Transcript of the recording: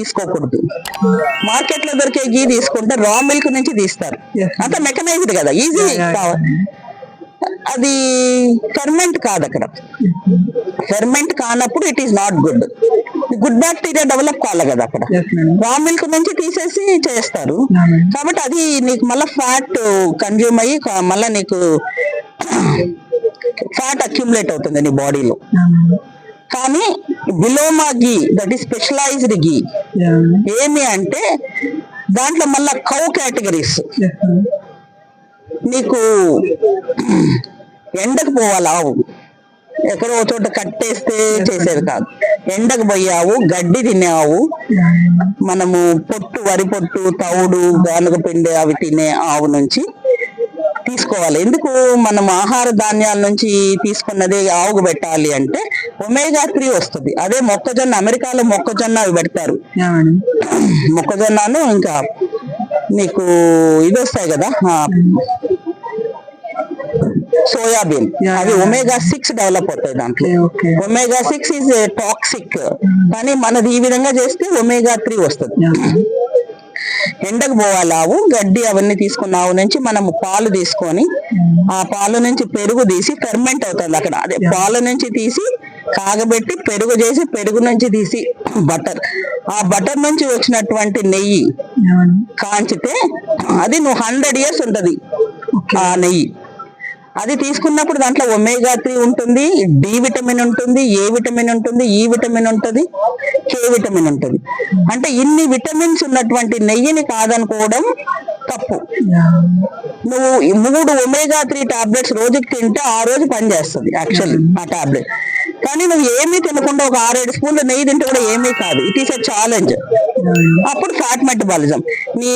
తీసుకోకూడదు. మార్కెట్ లో దొరికే గీ తీసుకుంటే రా మిల్క్ నుంచి తీస్తారు, అంత మెకనైజ్డ్ కదా, ఈజీ కావాలి. అది ఫెర్మెంట్ కాదు, అక్కడ ఫెర్మెంట్ కానప్పుడు it is not good. Good bacteria develop కావాలి కదా అక్కడ. రా మిల్క్ నుంచి తీసేసి చేస్తారు కాబట్టి అది నీకు మళ్ళీ ఫ్యాట్ కన్జ్యూమ్ అయ్యి మళ్ళీ నీకు ఫ్యాట్ అక్యుములేట్ అవుతుంది నీ బాడీలో. కానీ విలోమా గీ, దట్ ఈస్ స్పెషలైజ్డ్ గీ, ఏమి అంటే దాంట్లో మళ్ళా కౌ కేటగిరీస్. నీకు ఎండకు పోవాలి ఆవు, ఎక్కడో చోట కట్టేస్తే చేసేది కాదు. ఎండకు పోయావు, గడ్డి తినేవు, మనము పొట్టు, వరి పొట్టు, తౌడు, గానుగ పిండి అవి తినే ఆవు నుంచి తీసుకోవాలి. ఎందుకు మనం ఆహార ధాన్యాల నుంచి తీసుకున్నది ఆవుకు పెట్టాలి అంటే ఒమేగా 3 వస్తుంది. అదే మొక్కజొన్న, అమెరికాలో మొక్కజొన్న అవి పెడతారు, మొక్కజొన్నను ఇంకా నీకు ఇది వస్తాయి కదా సోయాబీన్, అవి ఒమేగా 6 డెవలప్ అవుతాయి దాంట్లో. ఒమేగా 6 ఈజ్ టాక్సిక్, కానీ మనది ఈ విధంగా చేస్తే ఒమేగా 3 వస్తుంది. ఎండకు పోవాలి ఆవు, గడ్డి అవన్నీ తీసుకున్న ఆవు నుంచి మనం పాలు తీసుకొని ఆ పాలు నుంచి పెరుగు తీసి ఫెర్మెంట్ అవుతుంది అక్కడ. అదే పాలు నుంచి తీసి కాగబెట్టి పెరుగు చేసి, పెరుగు నుంచి తీసి బటర్, ఆ బటర్ నుంచి వచ్చినటువంటి నెయ్యి కాంచితే అది నువ్వు 100 years ఉంటది ఆ నెయ్యి. అది తీసుకున్నప్పుడు దాంట్లో ఒమేగా 3 ఉంటుంది, డి విటమిన్ ఉంటుంది, ఏ విటమిన్ ఉంటుంది, ఈ విటమిన్ ఉంటుంది, కే విటమిన్ ఉంటుంది. అంటే ఇన్ని విటమిన్స్ ఉన్నటువంటి నెయ్యిని కాదనుకోవడం తప్పు. నువ్వు 3 ఒమేగా 3 టాబ్లెట్స్ రోజుకి తింటే ఆ రోజు పనిచేస్తుంది యాక్చువల్లీ ఆ టాబ్లెట్. కానీ నువ్వు ఏమీ తినకుండా ఒక 6-7 స్పూన్లు నెయ్యి తింటే కూడా ఏమీ కాదు, ఇట్ ఈస్ ఎ ఛాలెంజ్. అప్పుడు ఫ్యాట్ మెటబాలిజం నీ